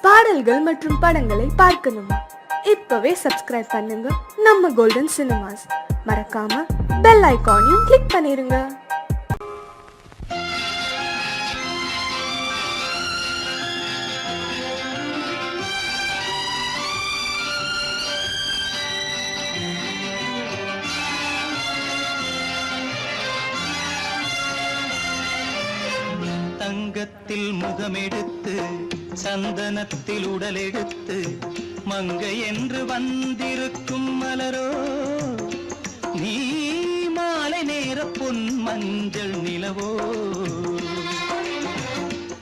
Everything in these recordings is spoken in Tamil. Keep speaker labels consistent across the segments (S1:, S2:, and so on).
S1: பாடல்கள் மற்றும் படங்களை பார்க்கணுமா? இப்பவே சப்ஸ்கிரைப் பண்ணுங்க நம்ம கோல்டன் சினிமாஸ். மறக்காம பெல் ஐகானையும் கிளிக் பண்ணிருங்க.
S2: தங்கத்தில் முகமெடுத்து சந்தனத்தில் உடலெடுத்து மங்கை என்று வந்திருக்கும் மலரோ நீ மாலை நேர பொன் மஞ்சள் நிலவோ.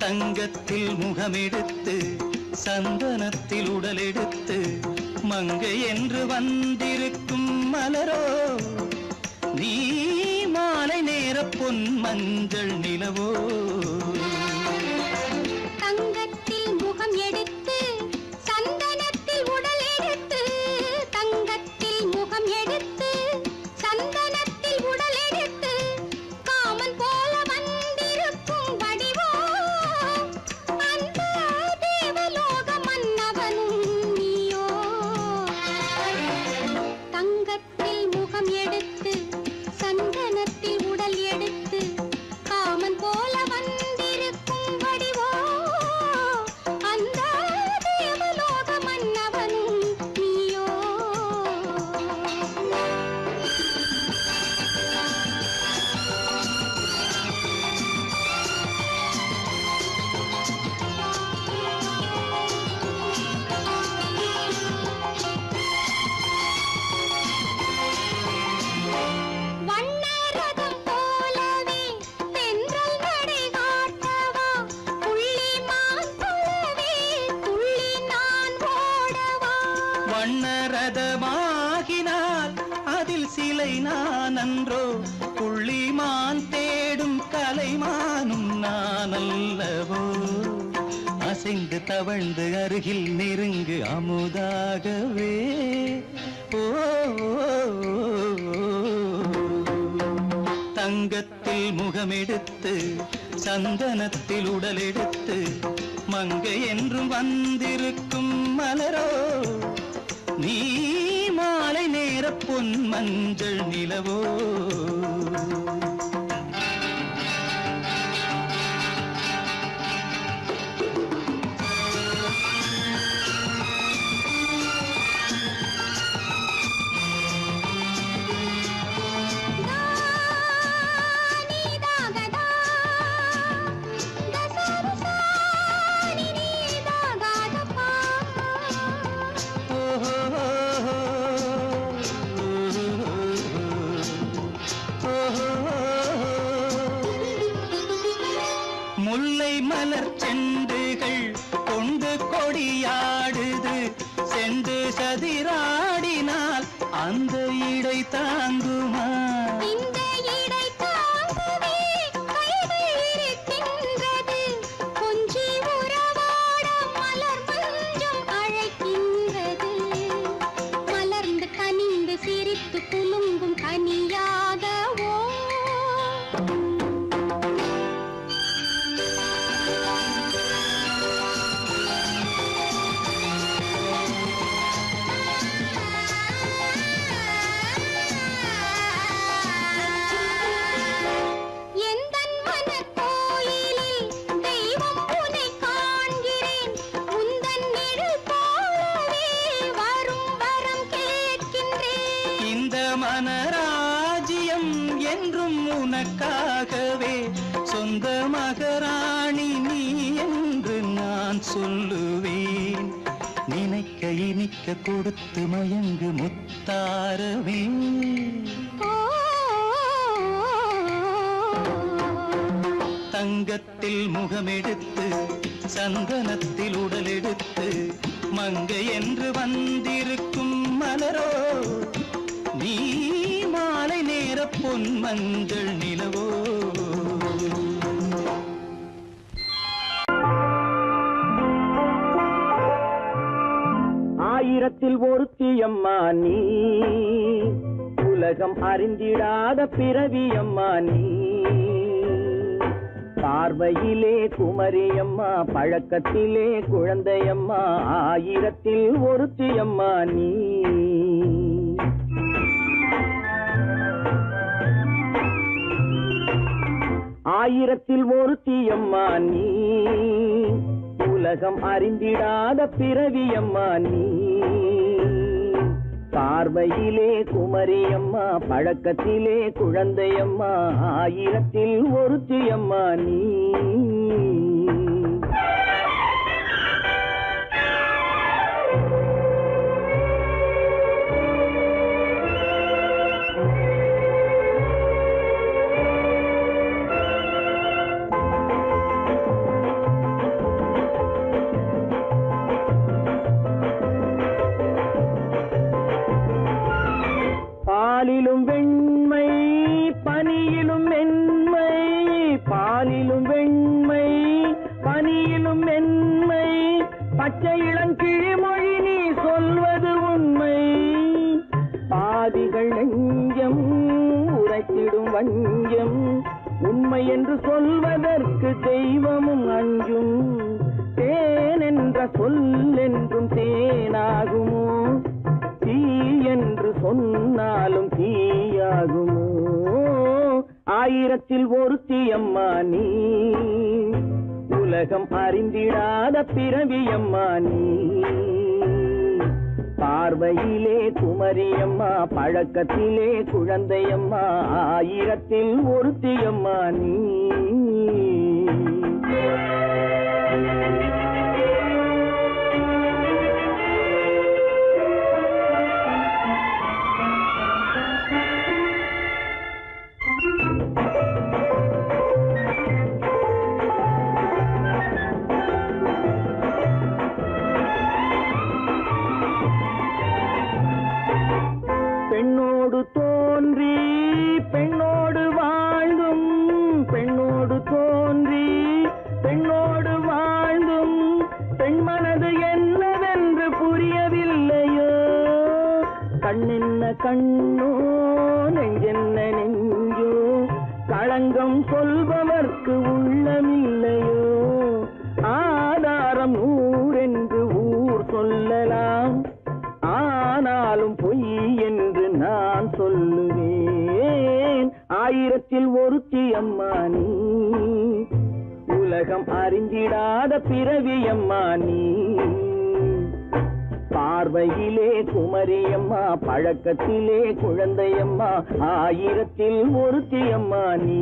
S2: தங்கத்தில் முகமெடுத்து சந்தனத்தில் உடலெடுத்து மங்கை என்று வந்திருக்கும் மலரோ நீ மாலை நேர பொன் மஞ்சள் நிலவோ.
S3: தங்கத்தில் முகம் எடுத்து சந்தனத்தில் உடல் எடுத்து தங்கத்தில் முகம் எடுத்து சந்தனத்தில் உடல் எடுத்து காமன் போல வந்திருக்கும் வடிவோ அந்த தேவலோக மன்னவனும் நீயோ. தங்கத்தில் முகம் எடுத்து சந்தனத்தில் உடல் எடுத்து காமன் போல வந்திருக்கும் வடிவோ அந்த தேவலோக மன்னவனும் நீயோ. வண்ணரதம் போலவே தென்றல் நடை காட்டவா புள்ளிமான் போலவே துள்ளி நான் ஓடவா.
S2: வண்ணரதமாகினால் அதில் சிலை நான் அன்றோ புள்ளிமான் தேடும் கலைமானும் நான் அல்லவோ. அசைந்து தவழ்ந்து அருகில் நெருங்கு அமுதாகவே ஓ. தங்கத்தில் முகமெடுத்து சந்தனத்தில் உடலெடுத்து மங்கை என்றும் வந்திருக்கும் மலரோ நீ மாலை நேர பொன் மஞ்சள் நிலவோ.
S3: நீதாகதா தசரசானி நீதாகதப்பா.
S2: முல்லை மலர் செண்டுகள் கொண்டு கொடியாடுது செண்டு சதிராடினால் அந்த இடை தாங்குமா.
S3: இந்த இடை தாங்கவே கைகள் இருக்கின்றது கொஞ்சி உறவாட மலர் மஞ்சம் அழைக்கின்றது. மலர்ந்து கனிந்து சிரித்து குலுங்கும் கனியாகவோ. எந்தன் மனக்கோயிலில் தெய்வம் உன்னை காண்கிறேன் உந்தன் நிழல் போலவே வரும் வரம் கேட்கின்றேன்.
S2: இந்த மனராஜ்யம் என்றும் உனக்காகவே சொந்த மகராணி நீ என்று நான் சொல்லுவேன். நினைக்க இனிக்க கொடுத்து மயங்கு முத்தாரவே. தங்கத்தில் முகமெடுத்து சந்தனத்தில் உடலெடுத்து மங்கை என்று வந்திருக்கும் மலரோ நீ மாலை நேர பொன் மஞ்சள் நிலவோ.
S4: ஆயிரத்தில் ஒருத்தியம்மா நீ உலகம் அறிந்திடாத பிறவியம்மா நீ. பார்வையிலே குமரியம்மா, பழக்கத்திலே குழந்தையம்மா, ஆயிரத்தில் ஒருத்தியம்மா நீ. ஆயிரத்தில் ஒருத்தியம்மா நீ, உலகம் அறிந்திடாத பிறவியம்மா நீ. பார்வையிலே குமரியம்மா, பழக்கத்திலே குழந்தையம்மா, ஆயிரத்தில் ஒருத்தியம்மா நீ. பாலிலும் வெண்மை, பனியிலும் மென்மை, பாலிலும் வெண்மை, பனியிலும் மென்மை, பச்சை இளங்கிழிமொழி நீ சொல்வது உண்மை. பாதிகள் நெஞ்சம் உரைத்திடும் வஞ்சம், உண்மை என்று சொல்வதற்கு தெய்வமும் அஞ்சும். தேன் என்ற சொல் என்றும் தேனாகுமோ, தீ என்று சொன்னாலும் தீயாகுமோ. ஆயிரத்தில் ஒருத்தியம்மா நீ, உலகம் அறிந்திடாத பிறவியம்மா நீ. பார்வையிலே குமரியம்மா, பழக்கத்திலே குழந்தையம்மா, ஆயிரத்தில் ஒருத்தியம்மா நீ. பெண்ணோடு தோன்றி பெண்ணோடு வாழ்ந்தும், பெண்ணோடு தோன்றி பெண்ணோடு வாழ்ந்தும், பெண் மனது என்னவென்று புரியவில்லையோ. கண்ணென்ன கண்ணோ, நெஞ்சென்ன நெஞ்சோ, களங்கம் சொல்பவர்க்கு உள்ளமில்லையோ. ஆதாரம் நூறென்று ஊர் சொல்லலாம், ஆனாலும் பொய் என்று நான் சொல்லுவேன். ஆயிரத்தில் ஒருத்தியம்மா நீ, உலகம் அறிந்திடாத பிறவியம்மா நீ. பார்வையிலே குமரியம்மா, பழக்கத்திலே குழந்தையம்மா, ஆயிரத்தில் ஒருத்தியம்மா நீ.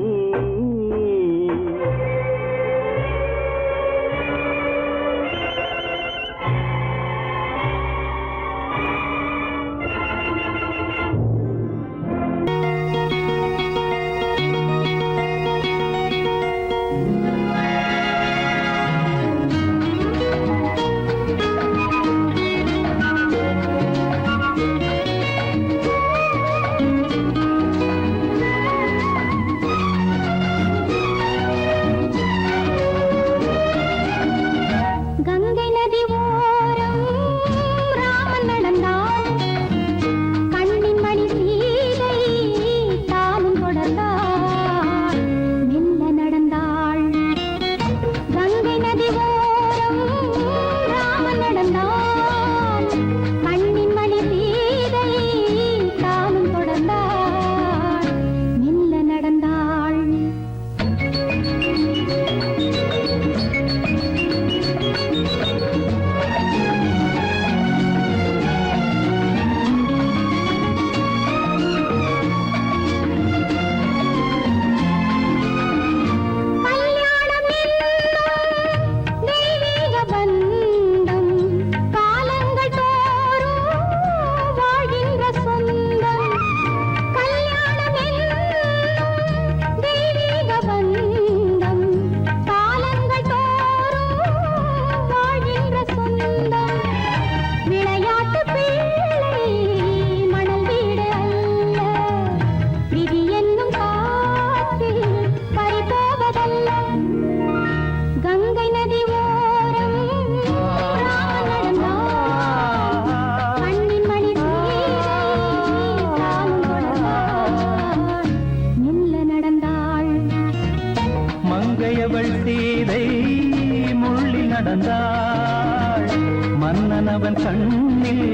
S2: மன்னனவன் கண்ணில்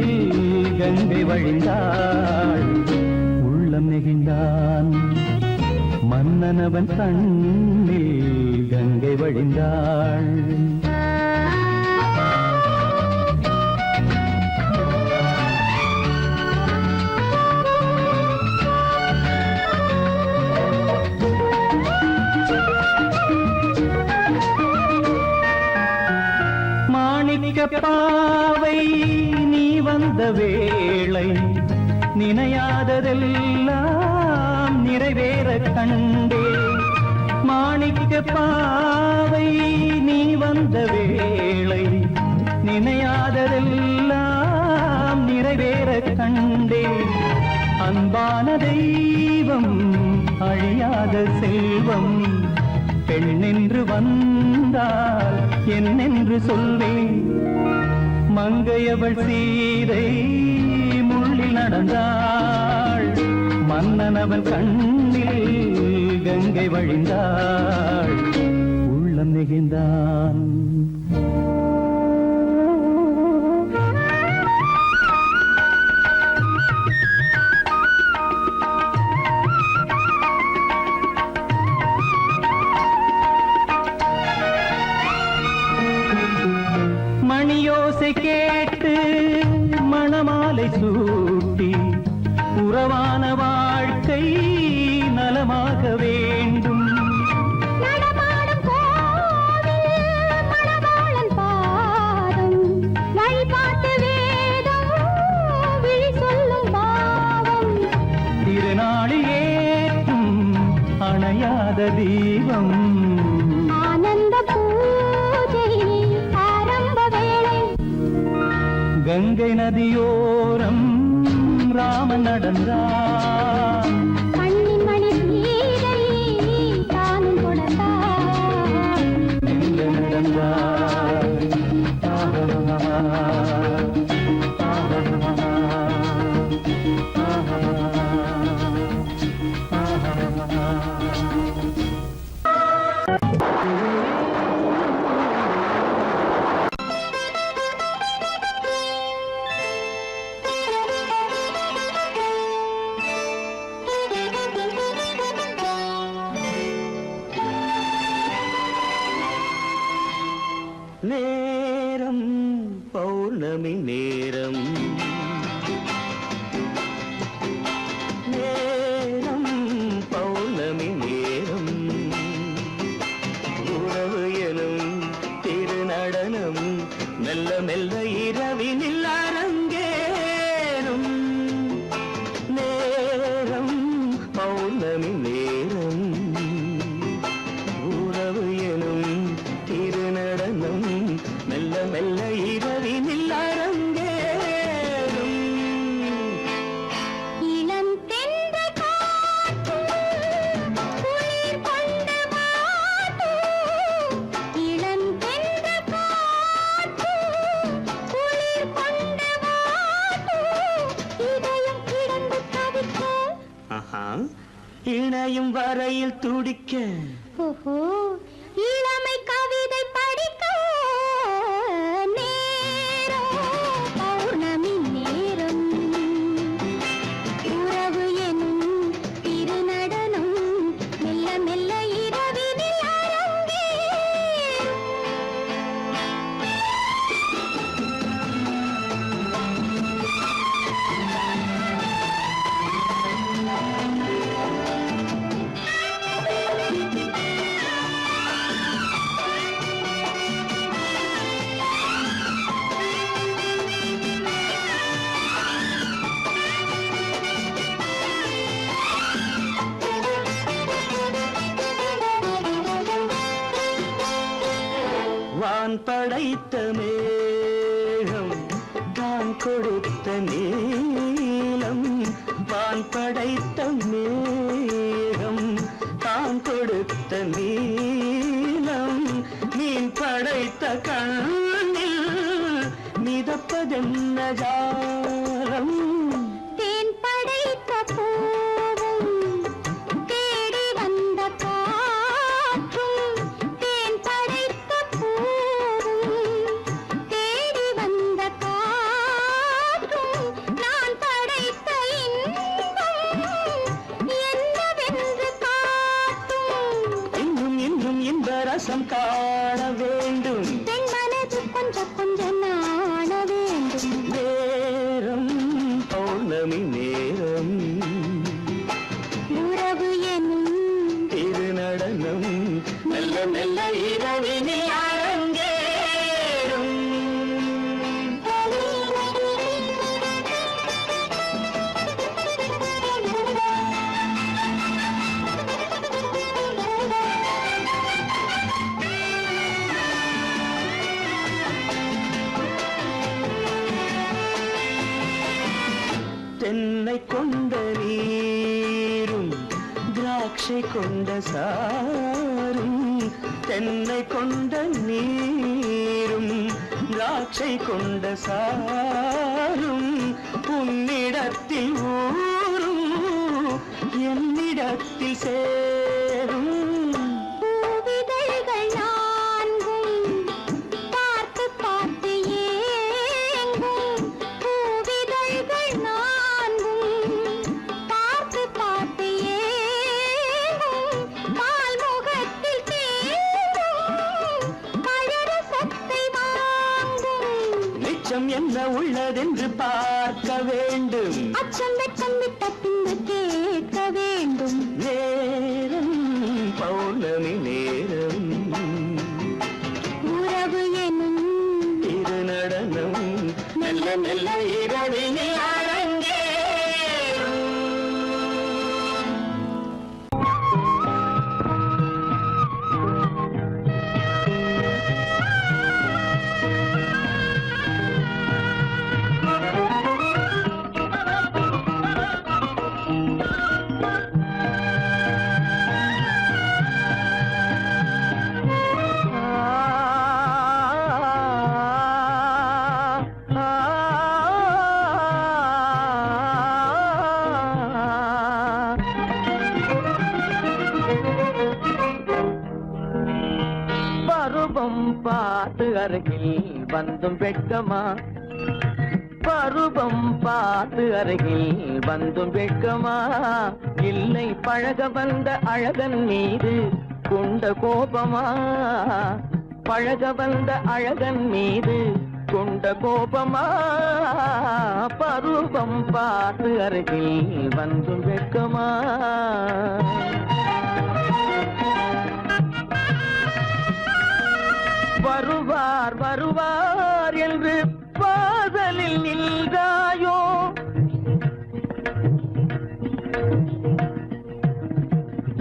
S2: கங்கை வழிந்தாள் உள்ளம் நெகிழ்ந்தான் மன்னனவன் கண்ணில் கங்கை வழிந்தாள் பாவை நீ வந்த வேளை நினையாததெல்லாம் நிறைவேற கண்டே மாணிக்க பாவை நீ வந்த வேளை நினையாததெல்லாம் நிறைவேற கண்டே அன்பான தெய்வம் அழியாத செல்வம் பெண்ணென்று வந்தால் என்னென்று சொல்வேன் மங்கையவள் சீதை முள்ளில் நடந்தாள் மன்னனவன் கண்ணில் கங்கை வழிந்தாள் உள்ளம் நெகிழ்ந்தான் மணியோசை கேட்டு மணமாலை சூட்டி உறவான வாழ்க்கை நலமாக வேண்டும்
S3: நடமாடும் கோவில் மணவாளன் பாதம் வழிபாட்டு வேதம் விழி சொல்லும் பாவம்
S2: திருநாளில் ஏற்றும் அணையாத தீபம்
S3: ஆனந்த பூஜை ஆரம்ப வேளை
S2: கங்கை நதியோரம் ராமன் நடந்தான்
S3: கண்ணின் மணி சீதை தானும் கொடுத்தார்
S2: எங்க நடந்தார் நேரம் பௌர்ணமி நேரம் நேரம் பௌர்ணமி நேரம் உறவு எனும் திருநடனம் மெல்ல மெல்ல இரவினில் அரங்கேறும் நேரம் பௌர்ணமி நேரம் உறவு எனும் திருநடனம் மெல்ல மெல்ல இரவினில் அரங்கேறும்
S3: இளம் தென்றல் காற்றும் குளிர் கொண்டு வாட்டும் இளம் தென்றல் காற்றும் குளிர் கொண்டு வாட்டும் இதயம் கிடந்து தவிக்க
S2: இணையும் வரையில் துடிக்க
S3: ஓஹோ இளமை கவிதை படிக்க நேரம் பௌர்ணமி நேரம் உறவு எனும் திருநடனம் மெல்ல மெல்ல இரவினில் அரங்கேறும்
S2: வான் படைத்த மேகம் தான் கொடுத்த நீலம் வான் படைத்த மேகம் தான் கொடுத்த நீலம் மீன் படைத்த கண்ணில் மிதப்பதென்ன ஜாலம்
S3: தேன் படைத்த பூவும் தேடி வந்த காற்றும் தேன் படைத்த பூவும் தேடி வந்த காற்றும் கொஞ்சம் நாண வேண்டும்.
S2: நேரம் பௌர்ணமி நேரம்
S3: உறவு எனும்
S2: திருநடனம் மெல்ல மெல்ல இரவினில் அரங்கேறும். தென்னை கொண்ட நீரும் திராட்சை கொண்ட சாரும், தென்னை கொண்ட நீரும் திராட்சை கொண்ட சாரும் உன்னிடத்தில் ஊரும் என்னிடத்தில் சேரும்.
S3: பூவிதழ்கள் நான்கும் பார்த்து பார்த்து ஏங்கும். பூவிதழ்கள் நான்கும் பார்த்து பார்த்து ஏங்கும். பால்முகத்தில் தேங்கும் பழரசத்தை வாங்கும்.
S2: நிச்சம் என்ன உள்ளதென்று பார்க்க வேண்டும்.
S3: அச்சம் வெச்சம் விட்ட பின்பு கேட்க வேண்டும்.
S2: நேரம் பௌர்ணமி நேரம்
S3: உறவு எனும்
S2: திருநடனம் மெல்ல மெல்ல இரவினில் அரங்கேறும்.
S4: பருவம் பார்த்து அருகில் வந்தும் வெட்கமா, பருவம் பார்த்து அருகில் வந்தும் வெட்கமா, இல்லை பழக வந்த அழகன் மீது கொண்ட கோபமா, பழக வந்த அழகன் மீது கொண்ட கோபமா, பருவம் பார்த்து அருகில் வந்தும் வெட்கமா. வருவார் வருவார் என்று வாசலில் நின்றாயோ,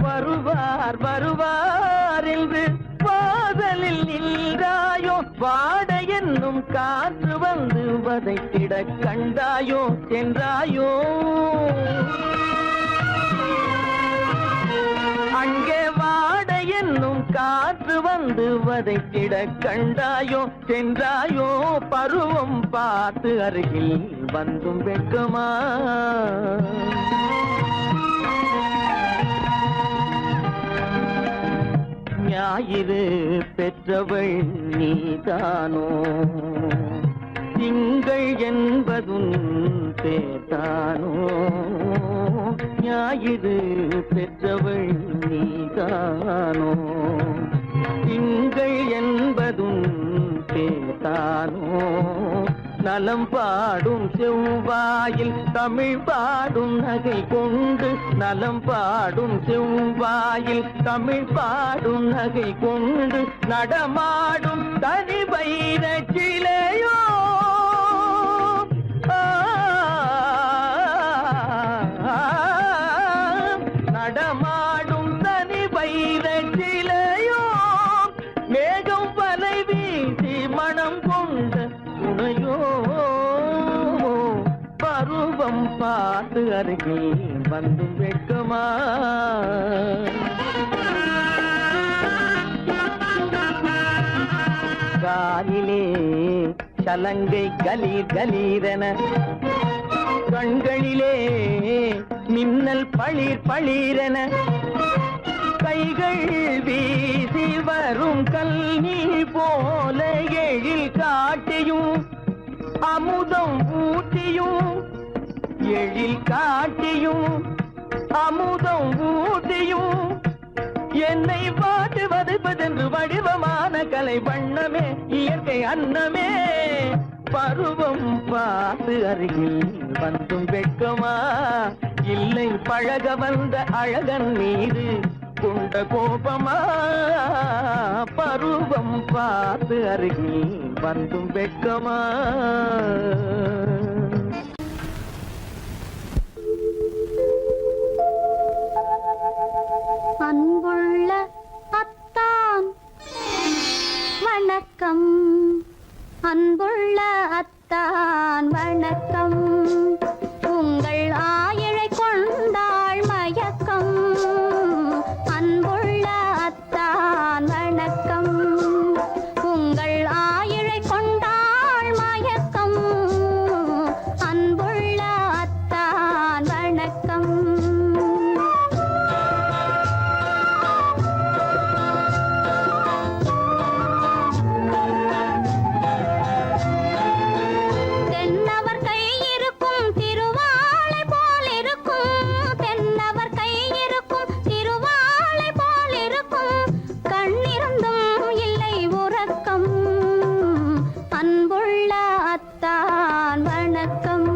S4: வருவார் வருவார் என்று வாசலில் நின்றாயோ, வாட என்னும் காற்று வந்து வதைத்திட கண்டாயோ சென்றாயோ, அங்கே வாட என்னும் காற்று வந்து வதைத்திட கண்டாயோ சென்றாயோ, பருவம் பார்த்து அருகில் வந்தும் வெட்கமா. ஞாயிறு பெற்றவள் நீதானோ, திங்கள் என்பதும் பேத்தானோ, ஞாயிறு பெற்றவள் நீதானோ, திங்கள் என்பதும் பேத்தானோ, நலம் பாடும் செவ்வாயில் தமிழ் பாடும் நகை கொண்டு, நலம் பாடும் செவ்வாயில் தமிழ் பாடும் நகை கொண்டு, நடமாடும் தனி வைர சிலையோ, நடமாடும் தனி வைர சிலையோ, மேகம் வலை வீசி மனம் கொண்ட துணையோ, பருவம் பார்த்து அருகில் வந்து வெட்கமா. காலிலே சலங்கை கலீர் கலீரென, கண்களிலே மின்னல் பளிர் பளிரென, கைகள் வீசி வரும் கல்வி போல எழில் காட்டியும் அமுதம் ஊட்டியும், எழில் காட்டியும் அமுதம் ஊட்டியும், என்னை பாட்டு வதைப்பதென்று வடிவமான கலை வண்ணமே இயற்கை அன்னமே பருவம் பார்த்து அருகில் வந்தும் வெட்கமா இல்லை பழக வந்த அழகன் மீது கொண்ட கோபமா பருவம் பார்த்து அருகில் வந்தும் வெட்கமா
S3: அன்புள்ள அத்தான் வணக்கம், அன்புள்ள அத்தான் வணக்கம். உங்கள் ஆயிழை கொண்டாள் மயக்கம். அன்புள்ள அத்தான் வணக்கம். உங்கள் ஆயிழை கொண்டாள் மயக்கம். அன்புள்ள அத்தான் வணக்கம். தென்னவர் கை இருக்கும் திருவாளை போல் இருக்கும். தென்னவர் கை இருக்கும் திருவாளை போல் இருக்கும். கண்ணிருந்தும் இல்லை உறக்கம். அன்புள்ள அத்தான் வணக்கம்.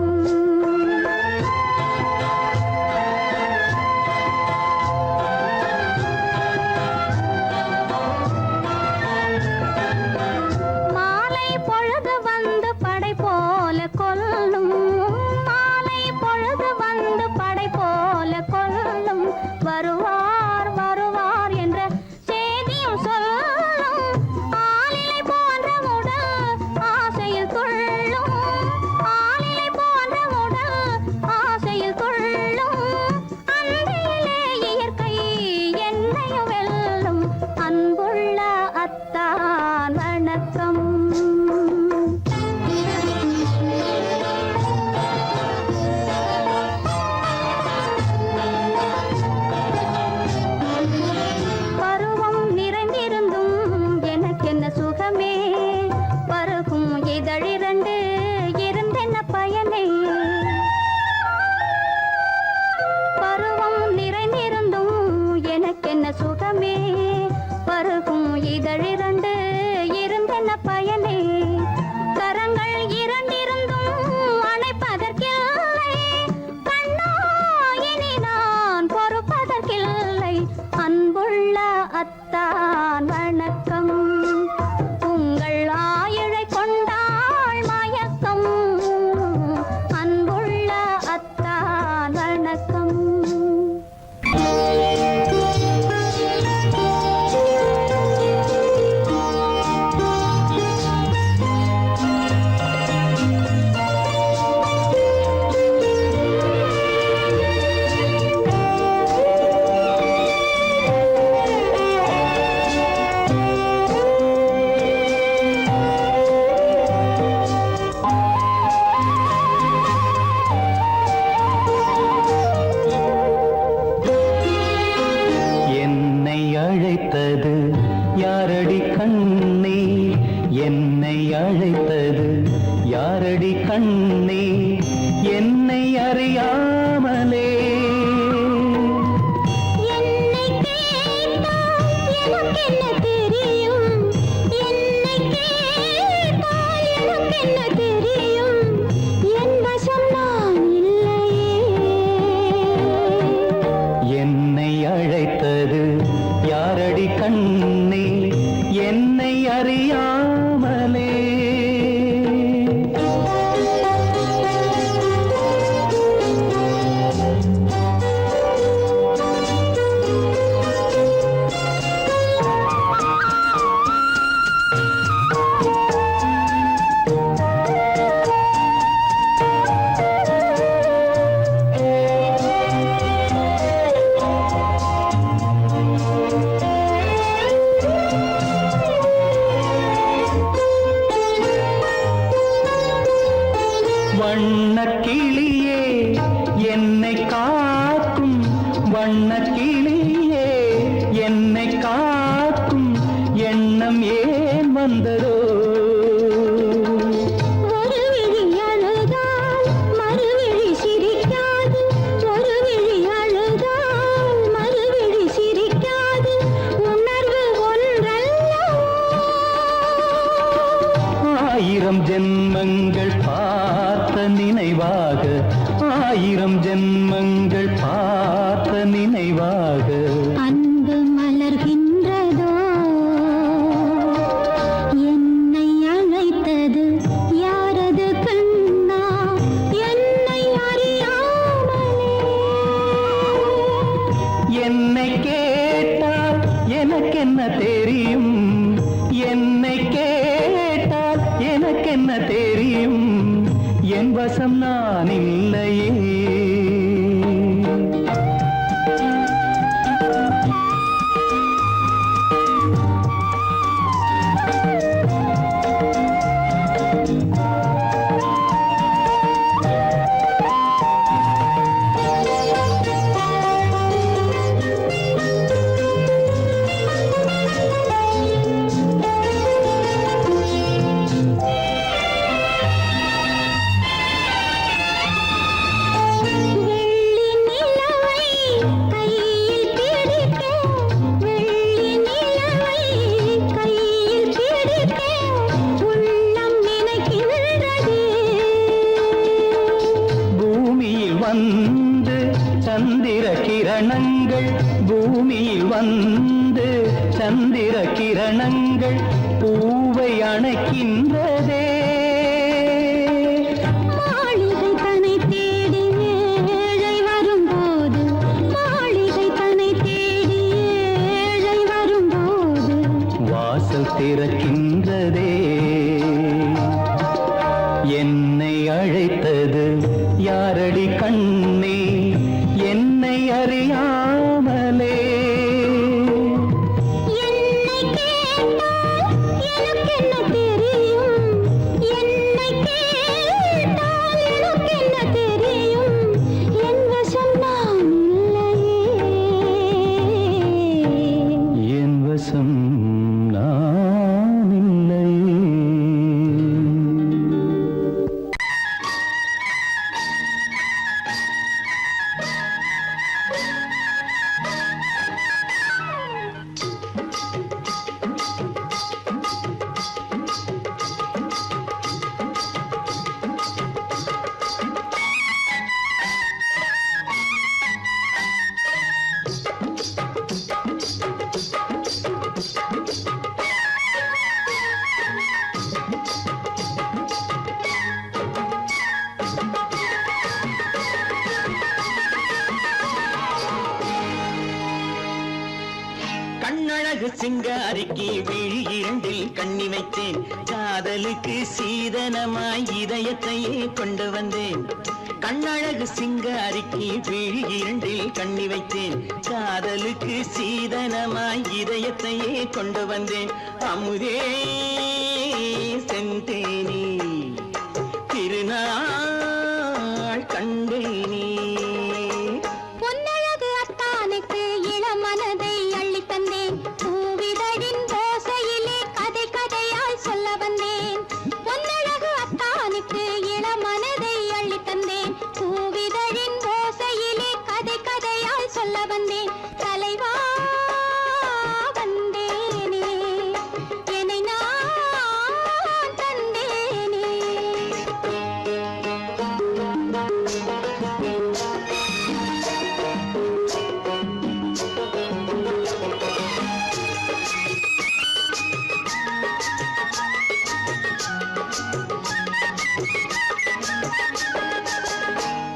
S3: மாலை பொழுது வந்து படை போல கொல்லும். மாலை பொழுது வந்து படை போல கொல்லும். வருவார் வருவார் என்ற செய்தியும் சொல்லும். ஆளிலை போன்ற உடல் ஆசையில் துள்ளும். ஆளிலை போன்ற உடல் ஆசையில் துள்ளும். அன்பிலே இயற்கை என்னையும் வெல்லும். அன்புள்ள அத்தான் வணக்கம். பருவம் நிறைந்திருந்தும் எனக்கென்ன சுகமே. பருகும் இதழிரண்டு இருந்தென்ன பயனே. பருவம் நிறைந்திருந்தும் எனக்கென்ன சுகமே. பருகும் இதழிரண்டு இருந்தென்ன பயனே. கரங்கள் இரண்டிருந்தும் அணைப்பதற்கில்லை. கண்ணா இனி நான் பொறுப்பதற்கில்லை. அன்புள்ள அத்தான் வணக்கம். உங்கள் ஆயிழை கொண்டாள் மயக்கம். அன்புள்ள அத்தான் வணக்கம்.
S2: என்னை அழைத்தது யாரடி கண்ணே என்னை அழைத்தது யாரடி கண்ணே என்னை அறியாமலே
S3: என்னை கேட்டால் எனக்கென்ன தெரியும். என்னை கேட்டால் எனக்கென்ன தெரியும். என் வசம் நான் இல்லையே.
S2: என்னை அழைத்தது யாரடி கண்ணே என்னை அறியாமலே வண்ணக்கிளியே என்னை காக்கும் வண்ணக்கிளியே என்னை காக்கும் எண்ணம் ஏன் வந்ததோ
S3: ஒரு விழி அழுதால் மறுவிழி சிரிக்காது. ஒரு விழி அழுதால் மறுவிழி சிரிக்காது.
S2: ஜென்மங்கள் பார்த்த நினைவாக, 1000 ஜென்மங்கள் பார்த்த நினைவாக.
S3: அன்பு மலர்கின்றதோ என்னை அழைத்தது யாரது கண்ணா என்னை அறியாமலே.
S2: என்னை கேட்டால் எனக்கென்ன தெரியும், என்னை கேட்டால் எனக்கென்ன தெரியும், என் வசம் நான் இல்லையே. வந்து சந்திர கிரணங்கள், பூமியில் வந்து சந்திர கிரணங்கள் பூவை அணைக்கின்றதே.
S3: மாளிகை தன்னை தேடி ஏழை வரும்போது, மாளிகை தன்னை தேடி ஏழை வரும்போது
S2: வாசல் திறக்கின்றதே. என்னை அழைத்தது யாரடி கண்ணே, என்னை அறியாமலே.
S3: என்னை கேட்டால் எனக்கென்ன தெரியும், என்னை கேட்டால் எனக்கென்ன தெரியும், என் வசம் நான் இல்லையே.
S2: என் வசம் நான் இல்லையே.
S5: கண்ணழகு சிங்காரிக்கு விழி இரண்டில் கண்ணி வைத்தேன், காதலுக்கு சீதனமாய் இதயத்தையே கொண்டு வந்தேன். கண்ணழகு சிங்காரிக்கு விழி இரண்டில் கண்ணி வைத்தேன், காதலுக்கு சீதனமாய் இதயத்தையே கொண்டு வந்தேன். அமுதே செந்தேனே திருநாள் கண்டேனே.
S3: பொன்னழகு அத்தானுக்கு இளமனதை அள்ளித் தந்தேன், பூவிதழின் ஓசையிலே கதை கதையாய் சொல்ல வந்தேன். பொன்னழகு அத்தானுக்கு இளமனதை அள்ளித் தந்தேன், பூவிதழின் ஓசையிலே கதை கதையாய் சொல்ல வந்தேன். தலைவா வந்தேனே, என்னை நான் தந்தேனே.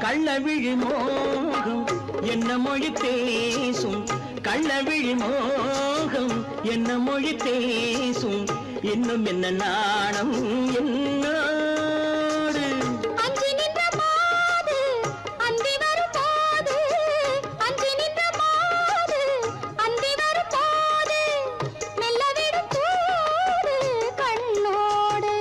S5: கள்ளவிழி மோகம் என்ன மொழி பேசும், கள்ளவிழி மோகம் என்ன மொழி பேசும், இன்னும் என்ன நாணம் என்னோடு.
S3: அஞ்சி நின்ற மாது அந்தி வரும்போது, அஞ்சி நின்ற மாது அந்தி வரும்போது, மெல்ல விடும் தூது கண்ணோடு.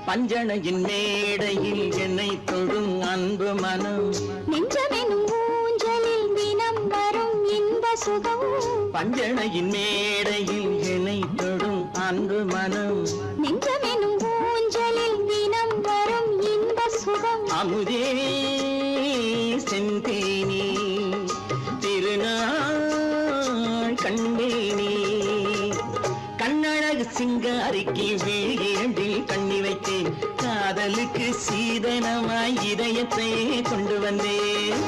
S5: பஞ்சணையின் மேடையில் என்னை தொடும் அன்பு மனம்,
S3: நெஞ்சமெனும் ஊஞ்சலில் தினம் வரும் இன்ப சுகம்.
S5: பஞ்சணையின் மேடையில் என்னை தொடும் அன்பு மனம்,
S3: நெஞ்சமெனும் ஊஞ்சலில் தினம் வரும் இன்ப சுகம்.
S5: அமுதே செந்தேனே திருநாள் கண்டேனே. கண்ணழகு சிங்காரிக்கு விழி இரண்டில் கண்ணி வைத்தேன், காதலுக்கு சீதனமாய் இதயத்தை கொண்டு வந்தேன்.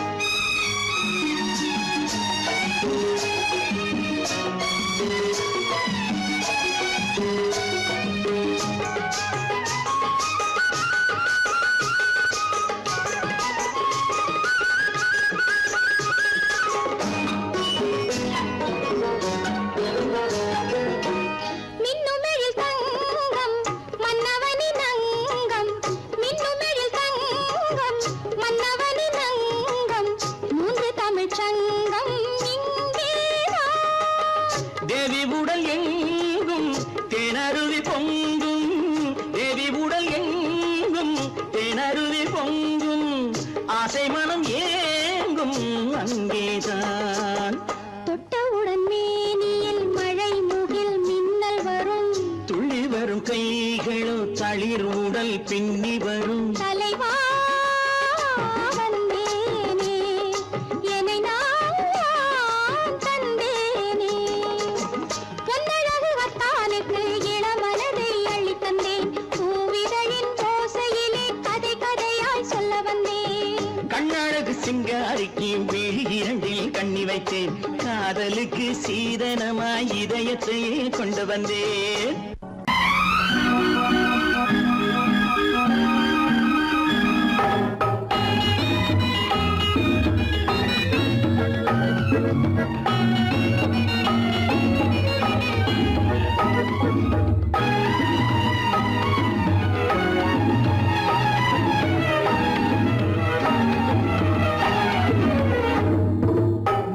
S3: மின்னுமெழில் தங்கம் மன்னவனின் அங்கம், மின்னுமெழில் தங்கம் மன்னவனின் அங்கம், மூன்று தமிழ்ச் சங்கம் இங்கேதான்.
S5: தேவி உடல் எங்கும் தேனருவி பொங்கும், தேவி உடல் எங்கும் தேனருவி பொங்கும், ஆசை மனம் ஏங்கும் அங்கேதான்.
S3: தொட்டவுடன் மேனியில் மழை முகில் மின்னல் வரும்,
S5: துள்ளி வரும் கைகளோ தளிர் உடல் பின்னி வரும்.
S3: தலைவா வந்தேனே, என்னை நான் தந்தேனே, பொன்னழகு வத்தானுக்கு இளமனதை அள்ளித் தந்தேன், பூவிதழின் ஓசையிலே கதை கதையாய் சொல்ல வந்தேன்.
S5: கண்ணழகு சிங்காரிக்கு விழி இரண்டில் கண்ணி வைத்தேன், காதலுக்கு சீதனமாய் இதயத்தையே கொண்டு வந்தேன்.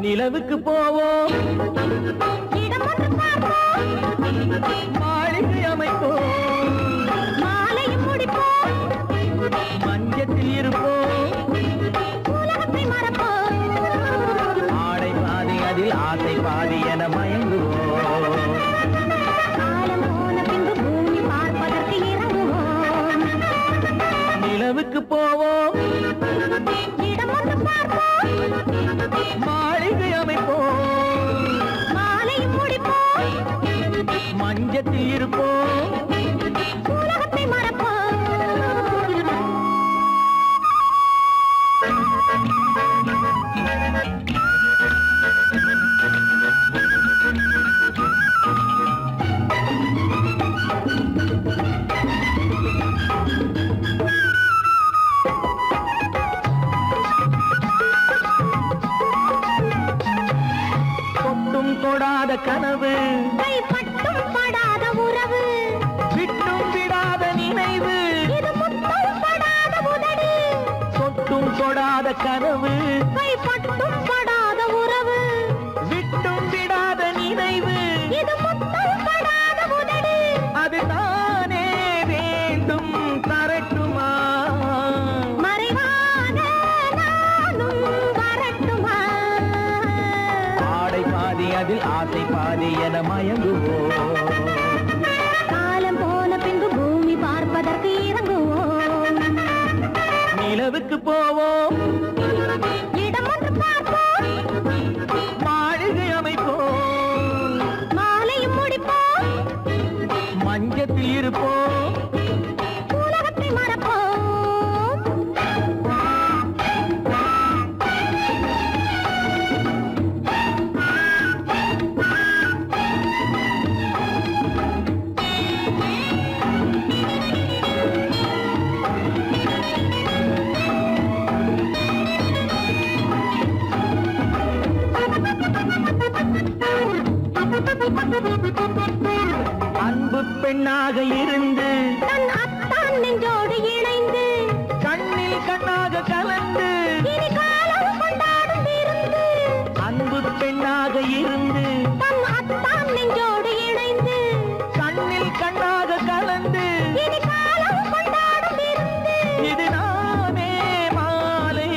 S5: நிலவுக்கு போவோம்,
S3: இடம் ஒன்று பார்ப்போம்,
S5: மாளிகை அமைப்போம்,
S3: மாலையும் முடிப்போம்,
S5: மஞ்சத்தில் இருப்போம்,
S3: உலகத்தை மறப்போம்.
S5: ஆடை பாதி அதில் ஆசை பாதி என மயங்குவோம்.
S3: காலம் போன பின்பு பூமி பார்ப்பதற்கு இறங்குவோம்.
S5: நிலவுக்கு போவோம்,
S3: இடம் ஒன்று பார்ப்போம்,
S5: மாளிகை அமைப்போம்,
S3: மாலையும் முடிப்போம்,
S5: மஞ்சத்தில் இருப்போம்,
S3: உலகத்தை மறப்போம்.
S5: தொட்டும் தொடாத கனவு,
S3: கைப்பட்டும் படாத உறவு,
S5: விட்டும் விடாத நினைவு,
S3: இது முத்தம் படாத உதடு,
S5: தொட்டும் தொடாத கனவு,
S3: கைப்பட்டும் படாத உறவு,
S5: விட்டும் விடாத நினைவு,
S3: இது முத்தம் படாத உதடு.
S5: அதுதானே வேண்டும் தரட்டுமா?
S3: மறைவான நானும் வரட்டுமா?
S5: ஆடை பாதி அதில் ஆசை பாதி என மயங்குவோம்.
S3: காலம் போன பின்பு பூமி பார்ப்பதற்கு இறங்குவோம்.
S5: நிலவுக்கு போவோம்,
S3: இடம் ஒன்று பார்ப்போம்,
S5: மாளிகை அமைப்போம்,
S3: மாலையும் முடிப்போம்,
S5: மஞ்சத்தில் இருப்போம்,
S3: உலகத்தை மறப்போம்.
S5: அன்பு பெண்ணாக இருந்து
S3: தன் அத்தான் நெஞ்சோடு இணைந்து
S5: கண்ணில் கண்ணாக கலந்து,
S3: இனி காலம் கொண்டாடும் விருந்து.
S5: அன்பு பெண்ணாக இருந்து
S3: தன் அத்தான் நெஞ்சோடு இணைந்து
S5: கண்ணில் கண்ணாக கலந்து,
S3: இனி காலம் கொண்டாடும் விருந்து.
S5: இது நானே மாலை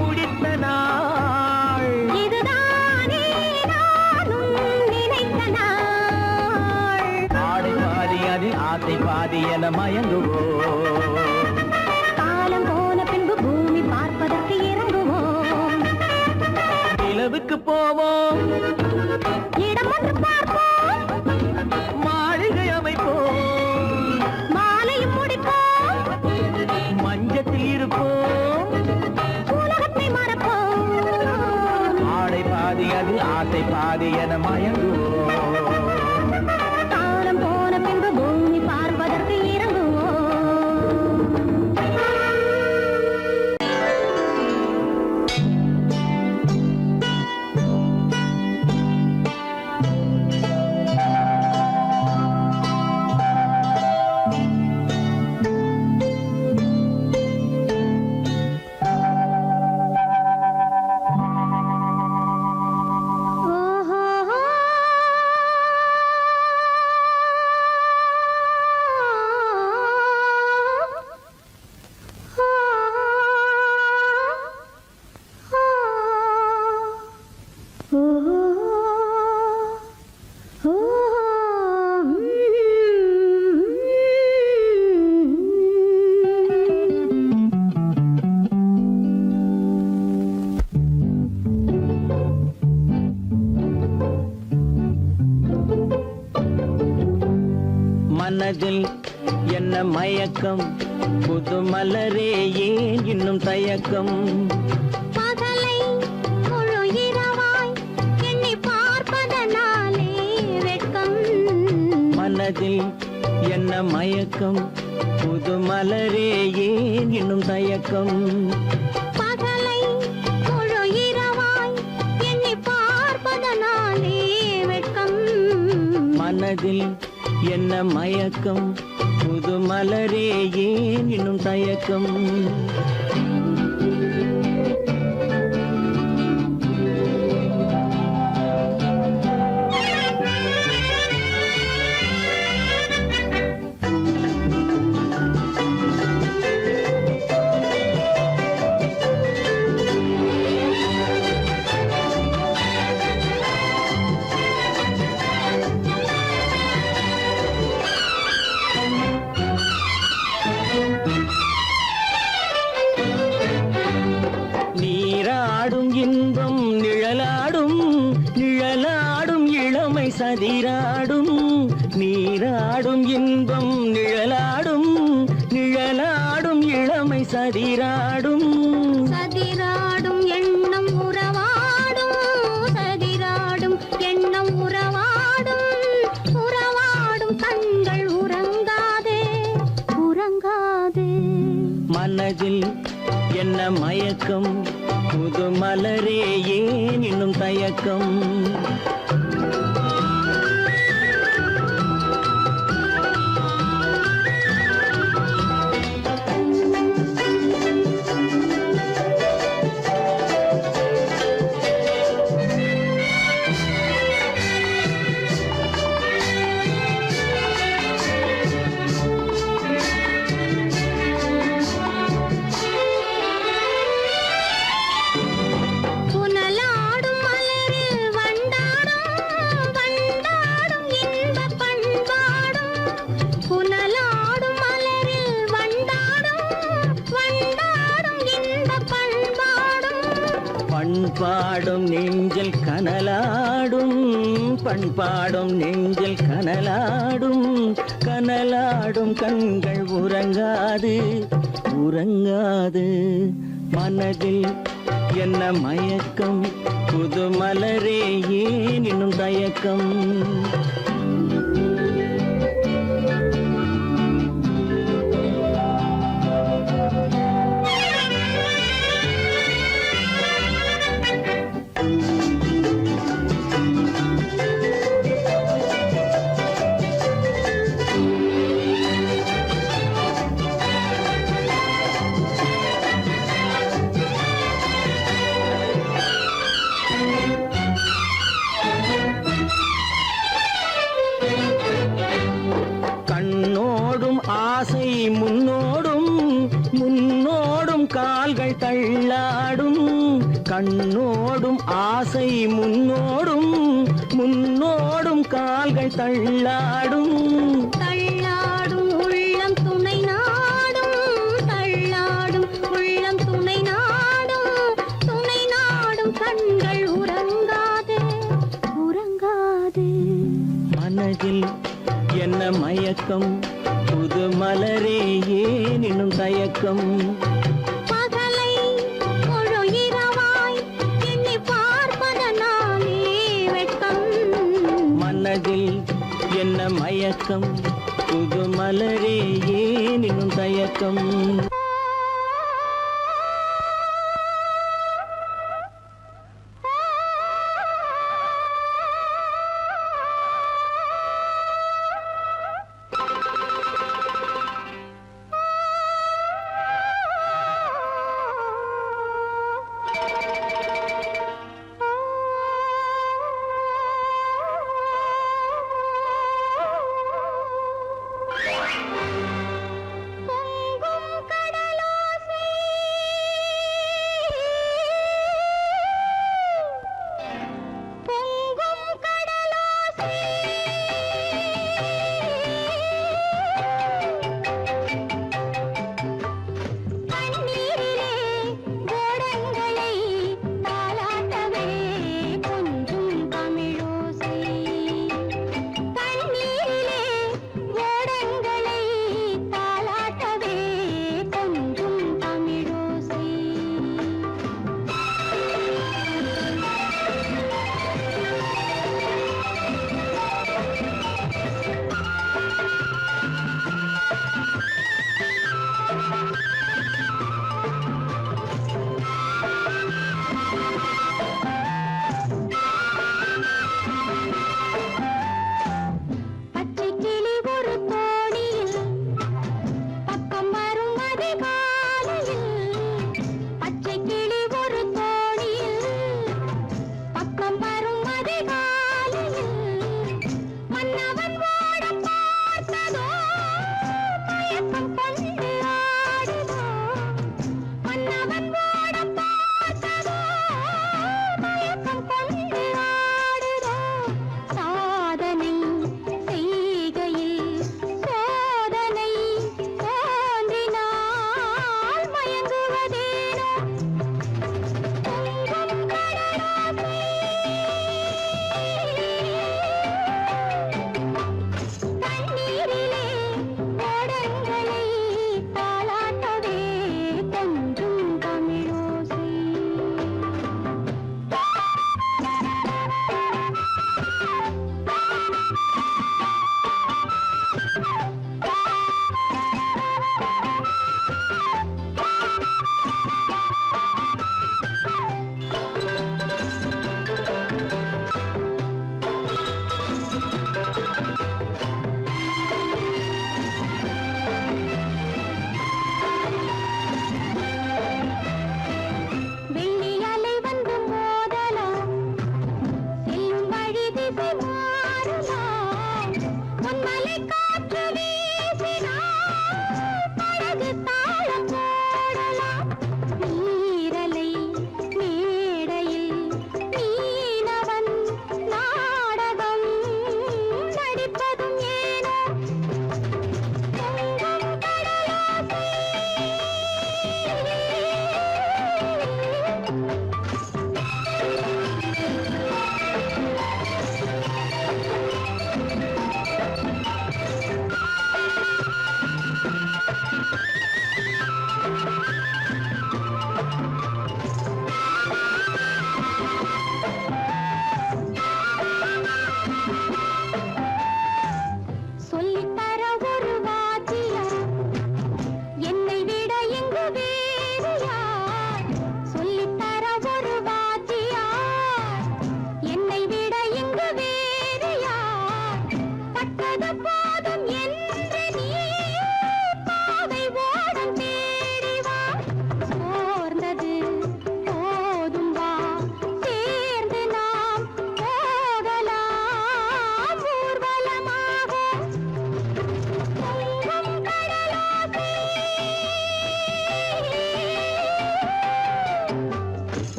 S5: முடித்த நாள்.
S3: இதுதானே நானும் நினைத்த நாள்.
S5: ஆடை பாதி அதில் ஆசை பாதி
S4: பாதி என மயங்குவோம்.
S3: காலம் போன பின்பு பூமி பார்ப்பதற்கு இறங்குவோம்.
S4: மனதில் என்ன மயக்கம், புது மலரே ஏன் இன்னும் தயக்கம்.
S3: பகலை முழு இரவாய் எண்ணி பார்ப்பதனாலே வெட்கம்.
S4: மனதில் என்ன மயக்கம், புது மலரே ஏன் இன்னும் தயக்கம்.
S3: பகலை முழு இரவாய் எண்ணி பார்ப்பதனாலே வெட்கம்.
S4: மனதில் என்ன மயக்கம், புது மலரே ஏன் இன்னும் தயக்கம். நீராடும் இன்பம் நிழலாடும், நிழலாடும் இளமை சதிராடும். நீராடும் இன்பம் நிழலாடும், நிழலாடும் இளமை சதிராடும்.
S3: சதிராடும் எண்ணம் உறவாடும், சதிராடும் எண்ணம் உறவாடும். உறவாடும் கண்கள் உறங்காதே, உறங்காதே.
S4: மனதில் என்ன மயக்கம், புது மலரே ஏன் இன்னும் தயக்கம்.
S3: புனலாடும் மலரில் வண்டாடும், வண்டாடும் இன்பப் பண்பாடும். புனலாடும் மலரில் வண்டாடும், வண்டாடும் இன்பப் பண்பாடும்.
S4: பண்பாடும் நெஞ்சில் கனலாடும், பண்பாடும் நெஞ்சில் கனலாடும். கனலாடும் கண்கள் உறங்காது, உறங்காது. மனதில் என்ன மயக்கம், புது மலரே ஏன் இன்னும் தயக்கம். கண்ணோடும் ஆசை முன்னோடும், முன்னோடும் கால்கள் தள்ளாடும். கண்ணோடும் ஆசை முன்னோடும், முன்னோடும் கால்கள் தள்ளாடும்.
S3: தள்ளாடும் உள்ளம் துணை நாடும், தள்ளாடும் உள்ளம் துணை நாடும். துணை நாடும் கண்கள் உறங்காதே, உறங்காதே.
S4: மனதில் என்ன மயக்கம், புது மலரே ஏன் இன்னும் தயக்கம்.
S3: பகலை முழு இரவாய் எண்ணி பார்ப்பதனாலே வெட்கம்.
S5: என்ன மயக்கம் புது மலரே ஏன் இன்னும் தயக்கம்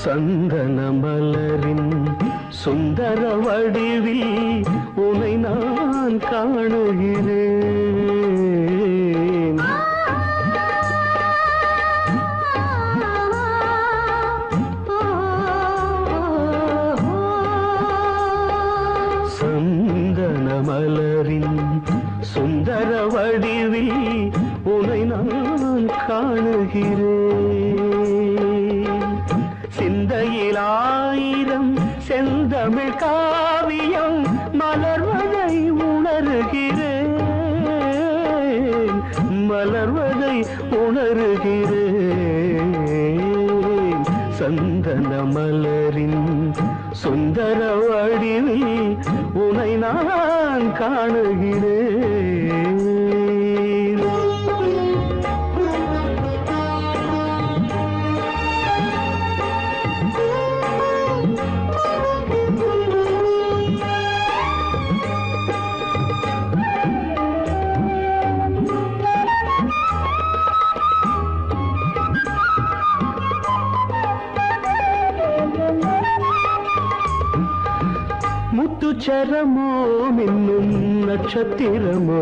S2: சந்தன மலரின் சுந்தர வடிவில் உனை நான் காணுகிறேன். சந்தன மலரின் சுந்தர வடிவில் உனை நான் காணுகிறேன். சிந்தையில் ஆயிரம் செந்தமிழ் காவியம் மலர்வதை உணர்கிறேன், மலர்வதை உணர்கிறேன். சந்தன மலரின் சுந்தர வடிவில் உனை நான் காணுகிறேன். முத்துச்சரமோ மின்னும் நட்சத்திரமோ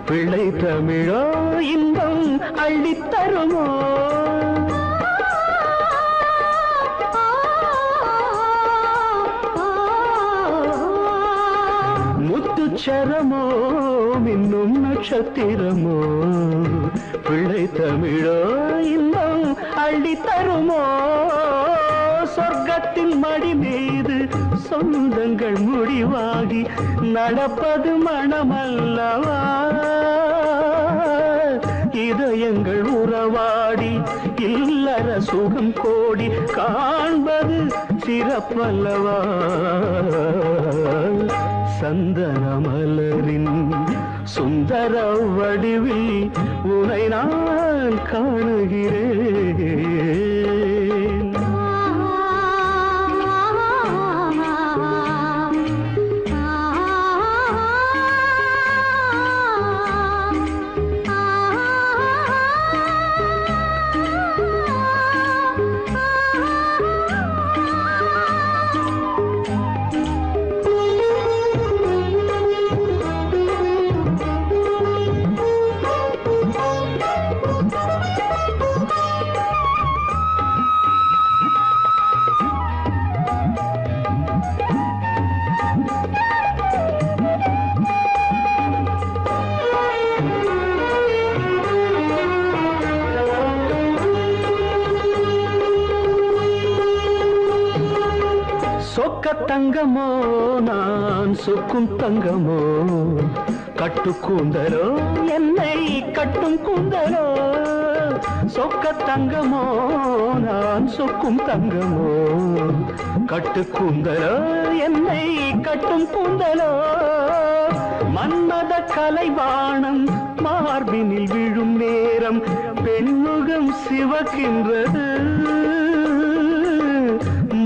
S2: பிள்ளை தமிழோ இன்பம் அள்ளித்தருமோ. முத்துச்சரமோ மின்னும் நட்சத்திரமோ பிள்ளை தமிழோ இன்பம் அள்ளித்தருமோ. சொர்க்கத்தின் மடி மீது சொந்தங்கள் முடிவாகி நடப்பது மனமல்லவா. இதயங்கள் உறவாடி இல்லற சுகம் கோடி காண்பது சிறப்பல்லவா. சந்தன மலரின் சுந்தர வடிவில் உனை நான் காணுகிறேன். சொக்க தங்கமோ நான் சொக்கும் தங்கமோ கட்டு கூந்தலோ என்னை கட்டும் கூந்தலோ. சொக்க தங்கமோ நான் சொக்கும் தங்கமோ கட்டு கூந்தலோ என்னை கட்டும் கூந்தலோ. மன்மத கலைவாணம் மார்பினில் விழும் நேரம் பெண்முகம் சிவக்கின்றது.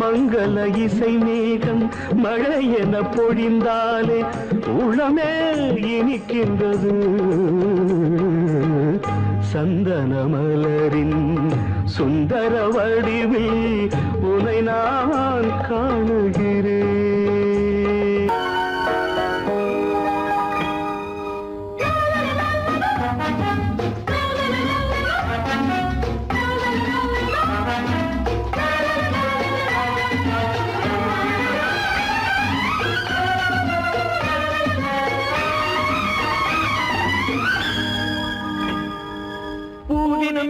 S2: மங்கள இசை மேகம் மழை என பொழிந்தாலே உளமே இனிக்கின்றது. சந்தன மலரின் சுந்தர வடிவில் உனை நான் காணுகிறேன்.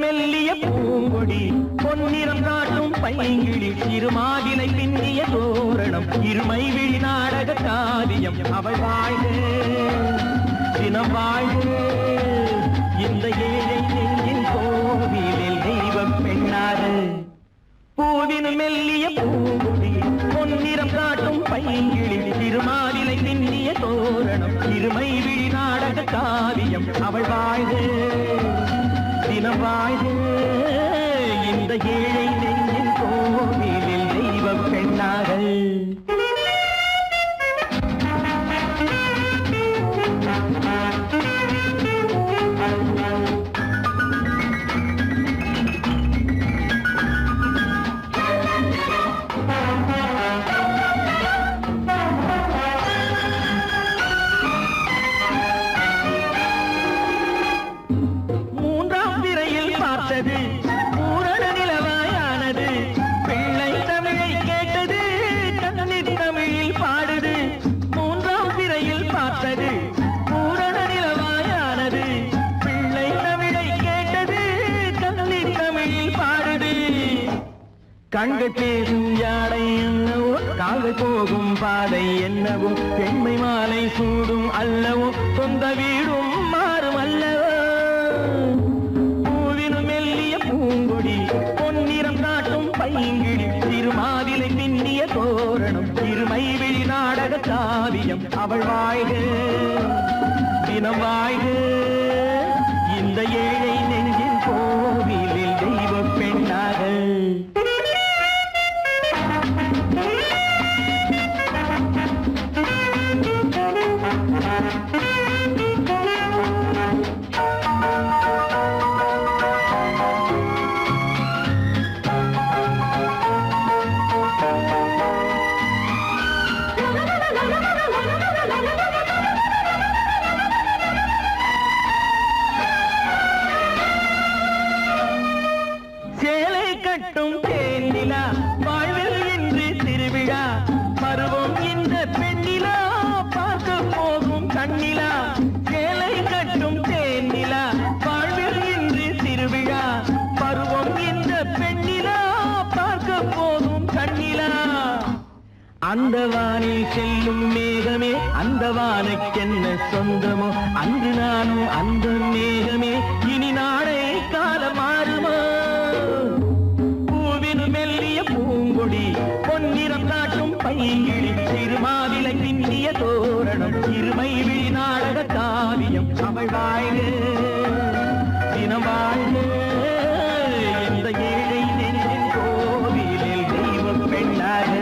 S4: மெல்லிய பூங்கொடி பொன்னிறம் காட்டும் பைங்கிழி இருமாதிலை பின்னிய தோரணம் இருமை விழி நாடக காவியம் அவள் வாழ்க தினம் வாழ்க இந்த ஏழை நெஞ்சின் கோவிலில் தெய்வம் பெண்ணாக. பூவினும் மெல்லிய பூங்கொடி பொன்னிறம் காட்டும் பைங்கிழி இருமாதிலை பின்னிய தோரணம் இருமை விழி நாடக காவியம் அவள் வாழ்க தினம் வாழ்க இந்த ஏழை நெஞ்சின் கோவிலில் தெய்வம் பெண்ணாக. பார்த்தது பூரண நிலவாயானது. பிள்ளை தமிழை கேட்டது கண்ணீர் தமிழில் பாடுது. மூன்றாம் பிறையில் பார்த்தது பூரண நிலவாயானது. பிள்ளை தமிழை கேட்டது கண்ணீர் தமிழில் பாடுது. கண்கள் பேசும் யானை என்னவோ, கால்கள் போகும் பாதை என்னவோ, பெண்மை மாலை சூடும் அல்லவோ, சொந்த வீடும் மாறும் அல்லவோ. பூவினும் மெல்லிய பூங்கொடி, பொன்னிறம் காட்டும் பைங்கிடி, திருமாதிலை பின்னிய தோரணம், திருமை விழி நாடக காவியம். அவள் வாழ்க தினம் வாழ்க, இந்த ஏழை நெஞ்சின் கோவிலில் தெய்வ பெண்ணாக. சேலை கட்டும் தேனிலா, வாழ்வில் இன்று திருவிழா, பருவம் இந்த பெண்ணிலா, பார்க்க போகும் கண்ணிலா. சேலை கட்டும் தேனிலா, வாழ்வில் இன்று திருவிழா, பருவம் இந்த பெண்ணிலா, பார்க்க போகும் கண்ணிலா. அந்த வானில் செல்லும் மேகமே, அந்த வானுக்கென்ன சொந்தமோ, அன்று நானும் அந்த மேகமே, இனி நாளை காலம் மாறுமோ. பூவினு மெல்லிய பூங்கொடி, பொன்னிறம் காட்டும் பைங்கிழி, திருமாவிலை பின்னிய தோரணம், இருமை விழி நாடக காவியம். அவள் வாழ்க தினம் வாழ்க, இந்த ஏழை நெஞ்சின் கோவிலில் தெய்வ பெண்ணாக.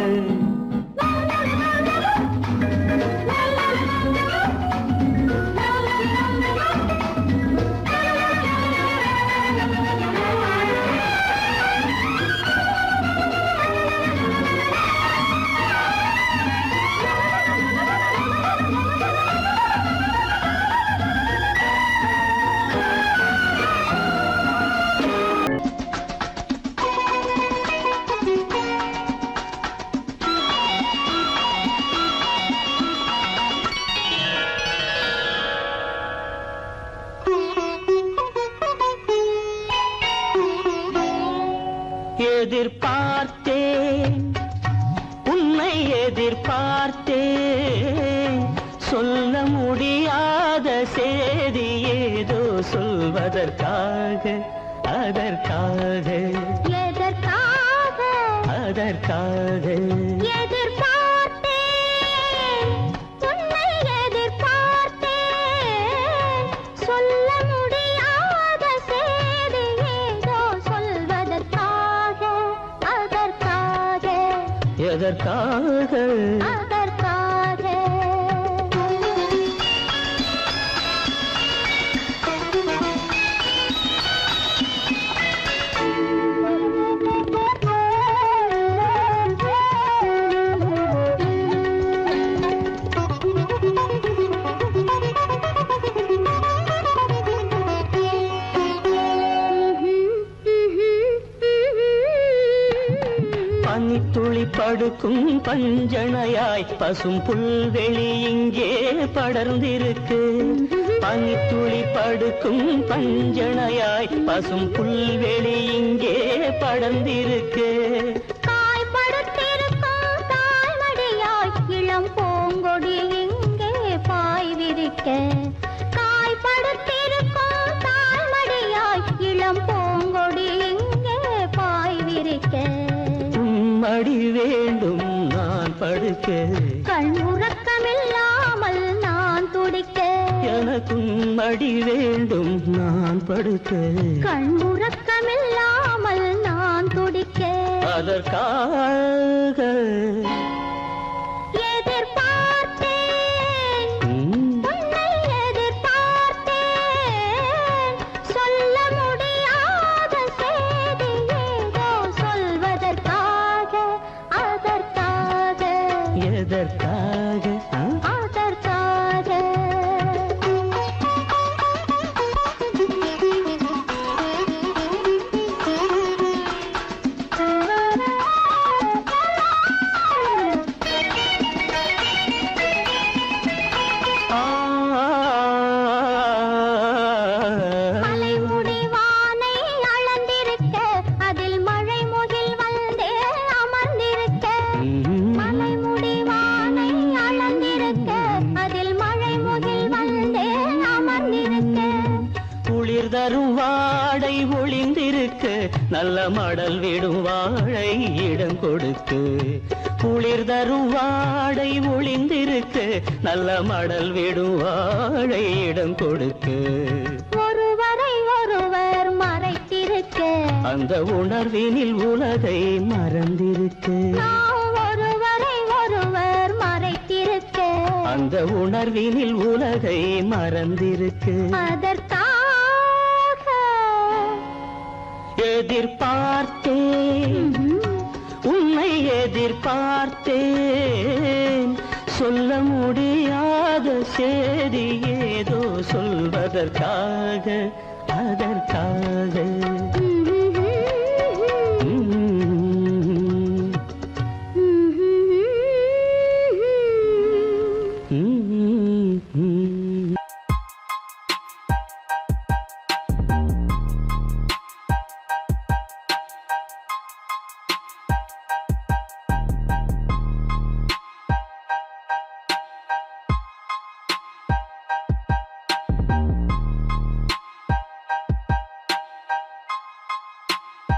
S4: எதிர்பார்த்தேன் உன்னை எதிர்பார்த்தேன், சொல்ல முடியாத செய்தி ஏதோ சொல்வதற்காக, அதற்காக
S3: எதற்காக
S4: அதற்காக
S3: எதிர்பார்த்தேன், உன்னை எதிர்பார்த்தேன், சொல்ல முடியாத செய்தி ஏதோ சொல்வதற்காக, அதற்காக
S4: எதற்காக
S3: அதற்காக.
S4: பனித்துளி படுக்கும் பஞ்சணையாய் பசும் புல்வெளி இங்கே படர்ந்திருக்கு. பனித்துளி படுக்கும் பஞ்சணையாய் பசும் புல்வெளி இங்கே படர்ந்திருக்கு.
S3: காய்படுத்திருக்கும் தாய்மடியாய் இளம் பூங்கொடி இங்கே பாய் விரிக்க. காய்படுத்திருக்கும் தாய்மடியாய் இளம் பூங்கொடி இங்கே பாய் விரிக்க.
S4: மடி வேண்டும் நான் படுக்க,
S3: கண் உறக்கமில்லாமல் நான் துடிக்க.
S4: எனக்கும் மடி வேண்டும் நான் படுக்க,
S3: கண் உறக்கமில்லாமல் நான் துடிக்க.
S4: அதற்காக
S3: எதிர்பார்த்தேன், உன்னை எதிர்பார்த்தேன், சொல்ல முடியாத செய்தி ஏதோ சொல்வதற்காக, அதற்காக
S4: எதற்காக
S3: அதற்காக.
S2: வாடை ஒளிந்திருக்க நல்ல மடல் விடும் வாழை இடம் கொடுத்து குளிர் தரும் வாடை ஒளிந்திருக்க நல்ல மடல் விடும் வாழை இடம் கொடுத்து
S3: ஒருவரை ஒருவர் மறைத்திருக்க
S2: அந்த உணர்வினில் உலகை மறந்திருக்க
S3: நாம் ஒருவரை ஒருவர் மறைத்திருக்க
S2: அந்த உணர்வினில் உலகை மறந்திருக்கு
S3: அதற்காக
S2: எதிர்பார்த்தேன் உன்னை எதிர்பார்த்தேன் சொல்ல முடியாத செய்தி ஏதோ சொல்வதற்காக அதற்காக